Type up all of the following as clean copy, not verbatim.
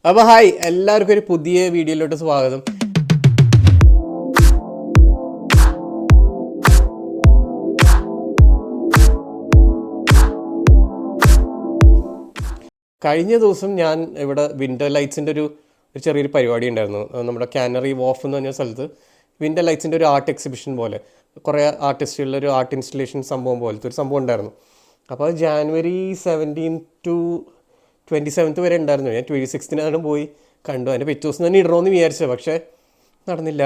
അപ്പോൾ ഹായ് എല്ലാവർക്കും ഒരു പുതിയ വീഡിയോയിലോട്ട് സ്വാഗതം. കഴിഞ്ഞ ദിവസം ഞാൻ ഇവിടെ വിൻ്റർ ലൈറ്റ്സിൻ്റെ ഒരു ചെറിയൊരു പരിപാടി ഉണ്ടായിരുന്നു. നമ്മുടെ കാനറി വോഫ് എന്ന് പറഞ്ഞ സ്ഥലത്ത് വിൻ്റർ ലൈറ്റ്സിൻ്റെ ഒരു ആർട്ട് എക്സിബിഷൻ പോലെ കുറേ ആർട്ടിസ്റ്റുകളുടെ ഒരു ആർട്ട് ഇൻസ്റ്റലേഷൻ സംഭവം പോലത്തെ ഒരു സംഭവം ഉണ്ടായിരുന്നു. അപ്പോൾ ജാനുവരി 17 to 27 വരെ ഉണ്ടായിരുന്നു. ഞാൻ 26 പോയി കണ്ടു. അതിൻ്റെ പിറ്റേ ദിവസം തന്നെ ഇടണമെന്ന് വിചാരിച്ചത്, പക്ഷേ നടന്നില്ല.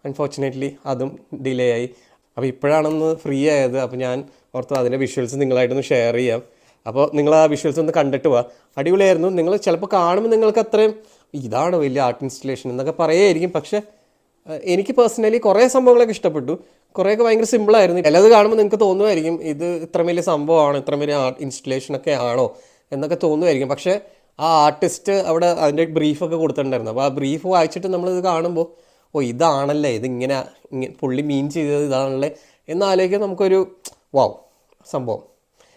അൺഫോർച്ചുനേറ്റ്ലി അതും ഡിലേ ആയി. അപ്പോൾ ഇപ്പോഴാണൊന്ന് ഫ്രീ ആയത്. അപ്പോൾ ഞാൻ ഓർത്തു അതിൻ്റെ വിഷ്വൽസ് നിങ്ങളായിട്ടൊന്ന് ഷെയർ ചെയ്യാം. അപ്പോൾ നിങ്ങൾ ആ വിഷ്വൽസ് ഒന്ന് കണ്ടിട്ട് പോവാ. അടിപൊളിയായിരുന്നു. നിങ്ങൾ ചിലപ്പോൾ കാണുമ്പോൾ നിങ്ങൾക്ക് അത്രയും ഇതാണ് വലിയ ആർട്ട് ഇൻസ്റ്റലേഷൻ എന്നൊക്കെ പറയുമായിരിക്കും. പക്ഷേ എനിക്ക് പേഴ്സണലി കുറേ സംഭവങ്ങളൊക്കെ ഇഷ്ടപ്പെട്ടു. കുറേയൊക്കെ ഭയങ്കര സിമ്പിളായിരുന്നു. ചിലത് കാണുമ്പോൾ നിങ്ങൾക്ക് തോന്നുമായിരിക്കും ഇത് ഇത്ര വലിയ സംഭവമാണ്, ഇത്ര വലിയ ആർട്ട് ഇൻസ്റ്റലേഷനൊക്കെ ആണോ എന്നൊക്കെ തോന്നുമായിരിക്കും. പക്ഷേ ആ ആർട്ടിസ്റ്റ് അവിടെ അതിൻ്റെ ബ്രീഫൊക്കെ കൊടുത്തിട്ടുണ്ടായിരുന്നു. അപ്പോൾ ആ ബ്രീഫ് വായിച്ചിട്ട് നമ്മളിത് കാണുമ്പോൾ ഇതാണല്ലേ, ഇതിങ്ങനെ പുള്ളി മീൻ ചെയ്തത് ഇതാണല്ലേ എന്നാലോചിക്കാൻ നമുക്കൊരു വാവ് സംഭവം.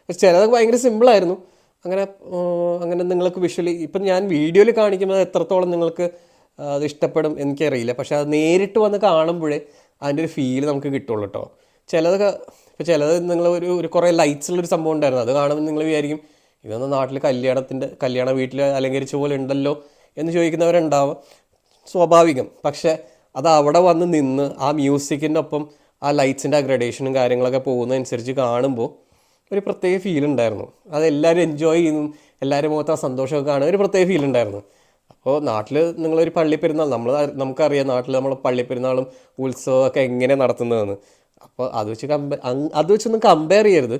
പക്ഷെ ചിലതൊക്കെ ഭയങ്കര സിമ്പിളായിരുന്നു. അങ്ങനെ നിങ്ങൾക്ക് വിഷ്വലി ഇപ്പം ഞാൻ വീഡിയോയിൽ കാണിക്കുമ്പോൾ എത്രത്തോളം നിങ്ങൾക്ക് അത് ഇഷ്ടപ്പെടും എനിക്കറിയില്ല. പക്ഷെ അത് നേരിട്ട് വന്ന് കാണുമ്പോഴേ അതിൻ്റെ ഒരു ഫീൽ നമുക്ക് കിട്ടുള്ളൂ കേട്ടോ. ചിലത് നിങ്ങൾ ഒരു കുറേ ലൈറ്റ്സുള്ളൊരു സംഭവം ഉണ്ടായിരുന്നു. അത് കാണുമ്പോൾ നിങ്ങൾ വിചാരിക്കും ഇതൊന്നും നാട്ടിൽ കല്യാണ വീട്ടിൽ അലങ്കരിച്ച പോലെ ഉണ്ടല്ലോ എന്ന് ചോദിക്കുന്നവരുണ്ടാവും, സ്വാഭാവികം. പക്ഷേ അത് അവിടെ വന്ന് നിന്ന് ആ മ്യൂസിക്കിൻ്റെ ഒപ്പം ആ ലൈറ്റ്സിൻ്റെ ആ ഗ്രഡേഷനും കാര്യങ്ങളൊക്കെ പോകുന്നതനുസരിച്ച് കാണുമ്പോൾ ഒരു പ്രത്യേക ഫീൽ ഉണ്ടായിരുന്നു. അതെല്ലാവരും എൻജോയ് ചെയ്യുന്നു, എല്ലാവരും മുഖത്ത് ആ സന്തോഷമൊക്കെ കാണുക ഒരു പ്രത്യേക ഫീൽ ഉണ്ടായിരുന്നു. അപ്പോൾ നാട്ടിൽ നിങ്ങളൊരു പള്ളിപ്പെരുന്നാൾ നമുക്കറിയാം നാട്ടിൽ നമ്മൾ പള്ളിപ്പെരുന്നാളും ഉത്സവമൊക്കെ എങ്ങനെ നടത്തുന്നതെന്ന്. അപ്പോൾ അത് വെച്ചൊന്നും കമ്പയർ ചെയ്യരുത്.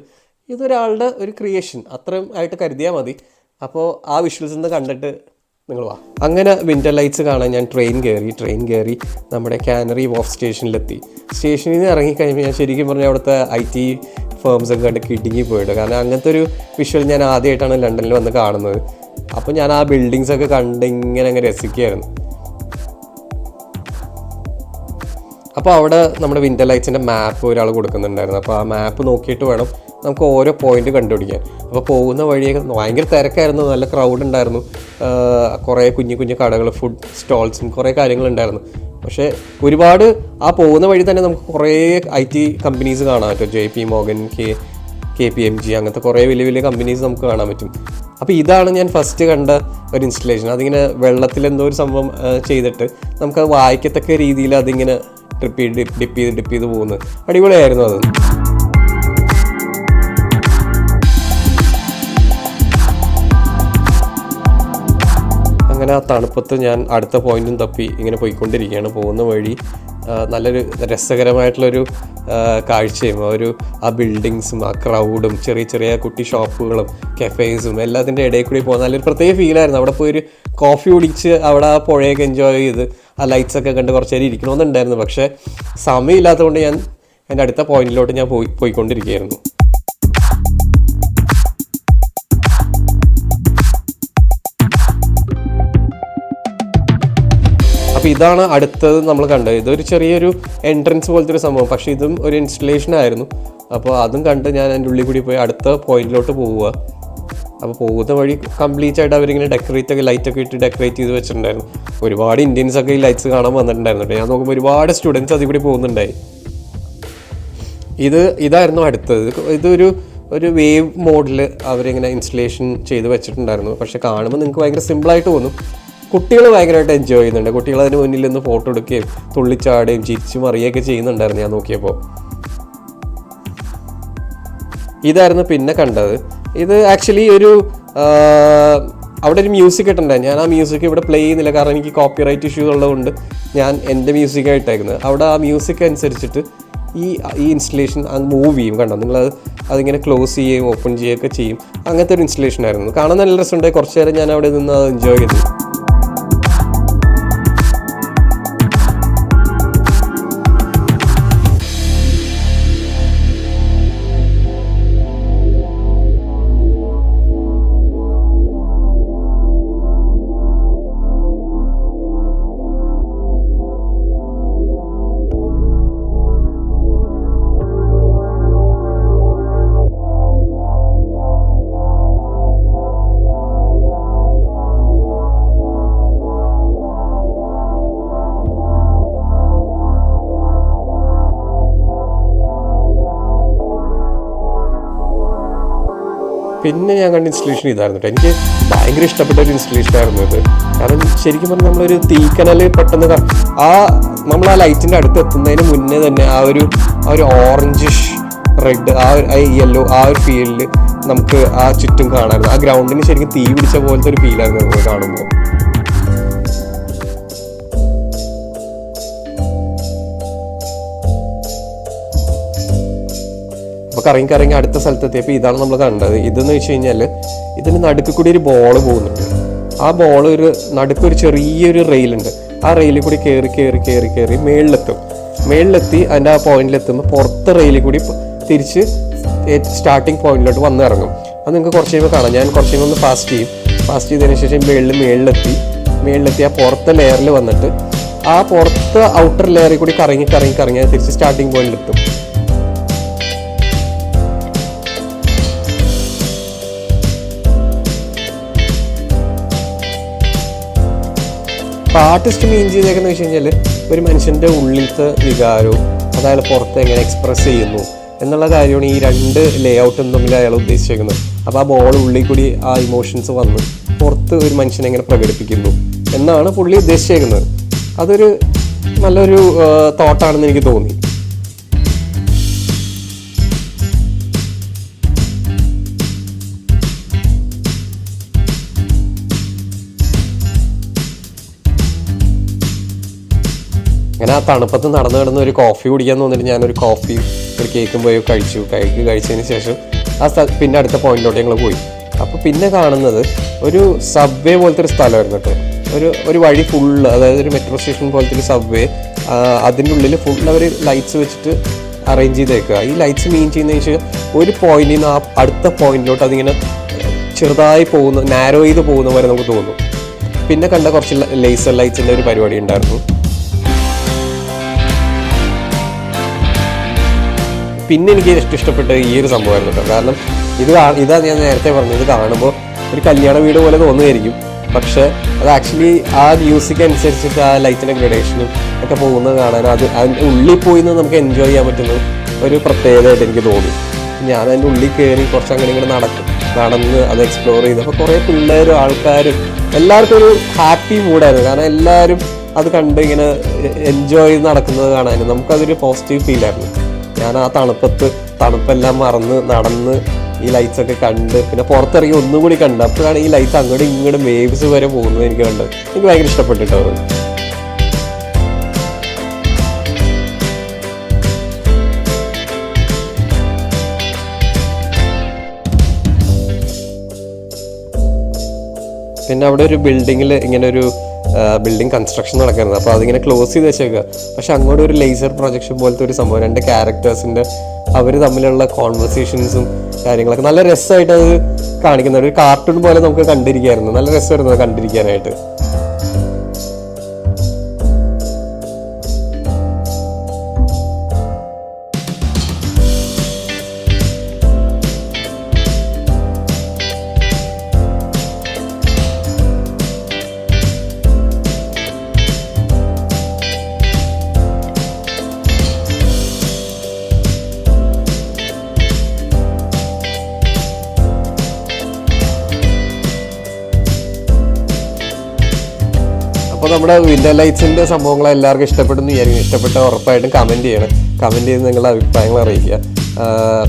ഇതൊരാളുടെ ഒരു ക്രിയേഷൻ അത്രയും ആയിട്ട് കരുതിയാൽ മതി. അപ്പോൾ ആ വിഷ്വൽസ് ഒന്ന് കണ്ടിട്ട് നിങ്ങൾ വാ. അങ്ങനെ വിൻ്റർ ലൈറ്റ്സ് കാണാൻ ഞാൻ ട്രെയിൻ കയറി നമ്മുടെ കാനറി വോഫ് സ്റ്റേഷനിലെത്തി. സ്റ്റേഷനിൽ നിന്ന് ഇറങ്ങിക്കഴിയുമ്പോൾ ഞാൻ ശരിക്കും പറഞ്ഞാൽ അവിടുത്തെ IT ഫേംസൊക്കെ കണ്ട് കിടുങ്ങി പോയിട്ട്. കാരണം അങ്ങനത്തെ ഒരു വിഷ്വൽ ഞാൻ ആദ്യമായിട്ടാണ് ലണ്ടനിൽ വന്ന് കാണുന്നത്. അപ്പോൾ ഞാൻ ആ ബിൽഡിങ്സൊക്കെ കണ്ട് ഇങ്ങനെ രസിക്കുകയായിരുന്നു. അപ്പോൾ അവിടെ നമ്മുടെ വിൻ്റർ ലൈറ്റ്സിൻ്റെ മാപ്പ് ഒരാൾ കൊടുക്കുന്നുണ്ടായിരുന്നു. അപ്പോൾ ആ മാപ്പ് നോക്കിയിട്ട് വേണം നമുക്ക് ഓരോ പോയിന്റ് കണ്ടുപിടിക്കാൻ. അപ്പോൾ പോകുന്ന വഴിയൊക്കെ ഭയങ്കര തിരക്കായിരുന്നു, നല്ല ക്രൗഡ് ഉണ്ടായിരുന്നു. കുറേ കുഞ്ഞു കടകൾ, ഫുഡ് സ്റ്റോൾസും കുറേ കാര്യങ്ങളുണ്ടായിരുന്നു. പക്ഷേ ഒരുപാട് ആ പോകുന്ന വഴി തന്നെ നമുക്ക് കുറേ IT കമ്പനീസ് കാണാൻ പറ്റും. JP Morgan, KPMG അങ്ങനത്തെ കുറേ വലിയ കമ്പനീസ് നമുക്ക് കാണാൻ പറ്റും. അപ്പോൾ ഇതാണ് ഞാൻ ഫസ്റ്റ് കണ്ട ഒരു ഇൻസ്റ്റലേഷൻ. അതിങ്ങനെ വെള്ളത്തിലെന്തോ ഒരു സംഭവം ചെയ്തിട്ട് നമുക്കത് വായിക്കത്തക്ക രീതിയിൽ അതിങ്ങനെ ഡിപ്പ് ചെയ്ത് പോകുന്നത് അടിപൊളിയായിരുന്നു അത്. അങ്ങനെ ആ തണുപ്പത്ത് ഞാൻ അടുത്ത പോയിന്റും തപ്പി ഇങ്ങനെ പോയിക്കൊണ്ടിരിക്കുകയാണ്. പോകുന്ന വഴി നല്ലൊരു രസകരമായിട്ടുള്ളൊരു കാഴ്ചയും ആ ബിൽഡിങ്സും ആ ക്രൗഡും ചെറിയ കുട്ടി ഷോപ്പുകളും കഫേസും എല്ലാത്തിൻ്റെ ഇടയിൽ കൂടി പോകുന്ന നല്ലൊരു പ്രത്യേക ഫീലായിരുന്നു. അവിടെ പോയി ഒരു കോഫി കുടിച്ച് അവിടെ ആ പുഴയൊക്കെ എൻജോയ് ചെയ്ത് ആ ലൈറ്റ്സൊക്കെ കണ്ട് കുറച്ച് നേരം ഇരിക്കണമെന്നുണ്ടായിരുന്നു. പക്ഷേ സമയമില്ലാത്തതുകൊണ്ട് ഞാൻ എൻ്റെ അടുത്ത പോയിന്റിലോട്ട് ഞാൻ പോയിക്കൊണ്ടിരിക്കുകയായിരുന്നു. അപ്പോൾ ഇതാണ് അടുത്തത് നമ്മൾ കണ്ടത്. ഇതൊരു ചെറിയൊരു എൻട്രൻസ് പോലത്തെ ഒരു സംഭവം, പക്ഷേ ഇതും ഒരു ഇൻസ്റ്റലേഷൻ ആയിരുന്നു. അപ്പോൾ അതും കണ്ട് ഞാൻ എൻ്റെ ഉള്ളിൽ കൂടി പോയി അടുത്ത പോയിന്റിലോട്ട് പോവുക. അപ്പോൾ പോകുന്ന വഴി കംപ്ലീറ്റ് ആയിട്ട് അവരിങ്ങനെ ലൈറ്റൊക്കെ ഇട്ട് ഡെക്കറേറ്റ് ചെയ്ത് വെച്ചിട്ടുണ്ടായിരുന്നു. ഒരുപാട് ഇന്ത്യൻസൊക്കെ ഈ ലൈറ്റ്സ് കാണാൻ വന്നിട്ടുണ്ടായിരുന്നു. ഞാൻ നോക്കുമ്പോൾ ഒരുപാട് സ്റ്റുഡൻസ് അതിൽ കൂടി പോകുന്നുണ്ടായി. ഇതായിരുന്നു അടുത്തത്. ഇതൊരു വേവ് മോഡിൽ അവരിങ്ങനെ ഇൻസ്റ്റലേഷൻ ചെയ്ത് വെച്ചിട്ടുണ്ടായിരുന്നു. പക്ഷേ കാണുമ്പോൾ നിങ്ങൾക്ക് ഭയങ്കര സിമ്പിളായിട്ട് തോന്നും. കുട്ടികൾ ഭയങ്കരമായിട്ട് എൻജോയ് ചെയ്യുന്നുണ്ട്. കുട്ടികൾ അതിന് മുന്നിൽ നിന്ന് ഫോട്ടോ എടുക്കുകയും തുള്ളിച്ചാടുകയും ചിരിച്ചു മറിയുകയൊക്കെ ചെയ്യുന്നുണ്ടായിരുന്നു ഞാൻ നോക്കിയപ്പോൾ. ഇതായിരുന്നു പിന്നെ കണ്ടത്. ഇത് ആക്ച്വലി അവിടെ ഒരു മ്യൂസിക് ഇട്ടുണ്ടായിരുന്നു. ഞാൻ ആ മ്യൂസിക് ഇവിടെ പ്ലേ ചെയ്യുന്നില്ല, കാരണം എനിക്ക് കോപ്പിറൈറ്റ് ഇഷ്യൂസ് ഉള്ളതുകൊണ്ട് ഞാൻ എൻ്റെ മ്യൂസിക്കാണ് ഇട്ടേക്കുന്നത്. അവിടെ ആ മ്യൂസിക് അനുസരിച്ചിട്ട് ഈ ഇൻസ്റ്റലേഷൻ അത് മൂവ് ചെയ്യും. കണ്ടോ നിങ്ങളത് അതിങ്ങനെ ക്ലോസ് ചെയ്യുകയും ഓപ്പൺ ചെയ്യുകയൊക്കെ ചെയ്യും. അങ്ങനത്തെ ഒരു ഇൻസ്റ്റലേഷൻ ആയിരുന്നു. കാണാൻ നല്ല രസമുണ്ടായി. കുറച്ച് നേരം ഞാൻ അവിടെ നിന്ന് അത് എൻജോയ് ചെയ്തു. പിന്നെ ഞാൻ കണ്ട ഇൻസ്റ്റലേഷൻ ഇതായിരുന്നു കേട്ടോ. എനിക്ക് ഭയങ്കര ഇഷ്ടപ്പെട്ട ഒരു ഇൻസ്റ്റലേഷൻ ആയിരുന്നു ഇത്. കാരണം ശരിക്കും പറഞ്ഞാൽ നമ്മളൊരു തീക്കനൽ പെട്ടെന്ന് നമ്മൾ ആ ലൈറ്റിൻ്റെ അടുത്ത് എത്തുന്നതിന് മുന്നേ തന്നെ ആ ഒരു ഓറഞ്ചിഷ് റെഡ് യെല്ലോ ആ ഒരു ഫീൽഡിൽ നമുക്ക് ആ ചുറ്റും കാണാമായിരുന്നു. ആ ഗ്രൗണ്ടിന് ശരിക്കും തീ പിടിച്ച പോലത്തെ ഒരു ഫീലായിരുന്നു നമ്മൾ കാണുമ്പോൾ. അപ്പോൾ കറങ്ങി അടുത്ത സ്ഥലത്തെത്തിയപ്പോൾ ഇതാണ് നമ്മൾ കണ്ടത്. ഇതെന്ന് വെച്ച് കഴിഞ്ഞാൽ ഇതിന് നടുക്ക് കൂടി ഒരു ബോള് പോകുന്നുണ്ട്. ആ ബോൾ നടുക്കൊരു ചെറിയൊരു റെയിലുണ്ട്. ആ റെയിലിൽ കൂടി കയറി മേളിലെത്തി അതിൻ്റെ ആ പോയിന്റിലെത്തുമ്പോൾ പുറത്തെ റെയിലിൽ കൂടി തിരിച്ച് സ്റ്റാർട്ടിങ് പോയിന്റിലോട്ട് വന്ന് ഇറങ്ങും. അത് നിങ്ങൾക്ക് കുറച്ച് കഴിയുമ്പോൾ കാണാം. ഞാൻ കുറച്ച് കഴിയുമ്പോൾ ഒന്ന് ഫാസ്റ്റ് ചെയ്തതിന് ശേഷം മേളിലെത്തി ആ പുറത്തെ ലെയറിൽ വന്നിട്ട് ആ പുറത്തെ ഔട്ടർ ലെയറിൽ കൂടി കറങ്ങി തിരിച്ച് സ്റ്റാർട്ടിങ് പോയിന്റിലെത്തും. ആർട്ടിസ്റ്റ് മീൻ ചെയ്തേക്കെന്ന് വെച്ച് കഴിഞ്ഞാൽ ഒരു മനുഷ്യൻ്റെ ഉള്ളിലത്തെ വികാരവും അതായത് പുറത്ത് എങ്ങനെ എക്സ്പ്രസ് ചെയ്യുന്നു എന്നുള്ള കാര്യമാണ് ഈ രണ്ട് ലേ ഔട്ടും തമ്മിൽ അയാൾ ഉദ്ദേശിച്ചേക്കുന്നത്. അപ്പോൾ ആ ബോൾ ഉള്ളിൽ കൂടി ആ ഇമോഷൻസ് വന്ന് പുറത്ത് ഒരു മനുഷ്യനെ എങ്ങനെ പ്രകടിപ്പിക്കുന്നു എന്നാണ് പുള്ളി ഉദ്ദേശിച്ചേക്കുന്നത്. അതൊരു നല്ലൊരു തോട്ടാണെന്ന് എനിക്ക് തോന്നി. അങ്ങനെ ആ തണുപ്പത്ത് നടന്നു കിടന്ന് ഒരു കോഫി കുടിക്കാൻ തോന്നിയിട്ട് ഞാനൊരു കേക്കും പോയി കഴിച്ചതിന് ശേഷം പിന്നെ അടുത്ത പോയിന്റിലോട്ട് ഞങ്ങൾ പോയി. അപ്പോൾ പിന്നെ കാണുന്നത് ഒരു സബ്വേ പോലത്തെ ഒരു സ്ഥലമായിരുന്നു കേട്ടോ. ഒരു വഴി ഫുള്ള്, അതായത് ഒരു മെട്രോ സ്റ്റേഷൻ പോലത്തെ ഒരു സബ്വേ, അതിൻ്റെ ഉള്ളിൽ ഫുൾ അവർ ലൈറ്റ്സ് വെച്ചിട്ട് അറേഞ്ച് ചെയ്തേക്കുക. ഈ ലൈറ്റ്സ് മീൻ ചെയ്യുന്നതിന് ശേഷം ഒരു പോയിന്റിൽ നിന്ന് ആ അടുത്ത പോയിന്റിലോട്ട് അതിങ്ങനെ ചെറുതായി നാരോ ചെയ്ത് പോകുന്ന പോലെ നമുക്ക് തോന്നും. പിന്നെ കണ്ട കുറച്ച് ലേസർ ലൈറ്റ്സിൻ്റെ ഒരു പരിപാടി ഉണ്ടായിരുന്നു. പിന്നെ എനിക്ക് ഇഷ്ടപ്പെട്ട ഈ ഒരു സംഭവമായിരുന്നു കേട്ടോ. കാരണം ഇതാ ഞാൻ നേരത്തെ പറഞ്ഞത്, ഇത് കാണുമ്പോൾ ഒരു കല്യാണ വീട് പോലെ തോന്നുമായിരിക്കും. പക്ഷെ അത് ആക്ച്വലി ആ മ്യൂസിക് അനുസരിച്ചിട്ട് ആ ലൈറ്റിൻ്റെ ഗ്രഡേഷനും ഒക്കെ പോകുന്നത് കാണാൻ അതിൻ്റെ ഉള്ളിൽ പോയി നമുക്ക് എൻജോയ് ചെയ്യാൻ പറ്റുന്ന ഒരു പ്രത്യേകതയായിട്ട് എനിക്ക് തോന്നി. ഞാൻ അതിൻ്റെ ഉള്ളിൽ കയറി കുറച്ച് അങ്ങനെ നടന്ന് അത് എക്സ്പ്ലോർ ചെയ്ത് അപ്പോൾ കുറേ പിള്ളേരും ആൾക്കാരും എല്ലാവർക്കും ഒരു ഹാപ്പി മൂഡായിരുന്നു. കാരണം എല്ലാവരും അത് കണ്ട് ഇങ്ങനെ എൻജോയ് ചെയ്ത് നടക്കുന്നത് കാണാനും നമുക്കതൊരു പോസിറ്റീവ് ഫീലായിരുന്നു. ഞാൻ ആ തണുപ്പെല്ലാം മറന്ന് നടന്ന് ഈ ലൈറ്റ്സ് ഒക്കെ കണ്ട് പിന്നെ പുറത്തിറങ്ങി ഒന്നുകൂടി കണ്ട് അപ്പോഴാണ് ഈ ലൈറ്റ്സ് അങ്ങോട്ടും ഇങ്ങോട്ടും വേവ്സ് വരെ പോകുന്നത് എനിക്ക് കണ്ടത്. എനിക്ക് ഭയങ്കര ഇഷ്ടപ്പെട്ടിട്ടോ അത്. പിന്നെ അവിടെ ഒരു ബിൽഡിങ്ങിൽ ഇങ്ങനെ ഒരു ബിൽഡിംഗ് കൺസ്ട്രക്ഷൻ നടക്കുന്നത്. അപ്പോൾ അതിങ്ങനെ ക്ലോസ് ചെയ്ത് വെച്ചേക്കുക. പക്ഷെ അങ്ങോട്ട് ഒരു ലേസർ പ്രൊജക്ഷൻ പോലത്തെ ഒരു സംഭവം, രണ്ട് ക്യാരക്ടേഴ്സിൻ്റെ അവർ തമ്മിലുള്ള കോൺവെർസേഷൻസും കാര്യങ്ങളൊക്കെ നല്ല രസമായിട്ട് അത് കാണിക്കുന്ന ഒരു കാർട്ടൂൺ പോലെ നമുക്ക് കണ്ടിരിക്കായിരുന്നു. നല്ല രസമായിരുന്നു അത് കണ്ടിരിക്കാനായിട്ട്. അപ്പോൾ നമ്മുടെ വിൻഡോ ലൈറ്റ്സിൻ്റെ സംഭവങ്ങൾ എല്ലാവർക്കും ഇഷ്ടപ്പെടുന്നു വിചാരിക്കും. ഇഷ്ടപ്പെട്ട ഉറപ്പായിട്ടും കമൻറ്റ് ചെയ്യണം. കമൻറ്റ് ചെയ്ത് നിങ്ങളുടെ അഭിപ്രായങ്ങൾ അറിയിക്കുക.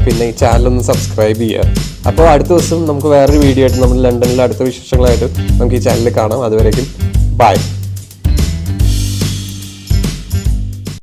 പിന്നെ ഈ ചാനലൊന്ന് സബ്സ്ക്രൈബ് ചെയ്യുക. അപ്പോൾ അടുത്ത ദിവസം നമുക്ക് വേറൊരു വീഡിയോ ആയിട്ട് നമ്മൾ ലണ്ടനിലെ അടുത്ത വിശേഷങ്ങളായിട്ട് നമുക്ക് ഈ ചാനലിൽ കാണാം. അതുവരേക്കും ബൈ.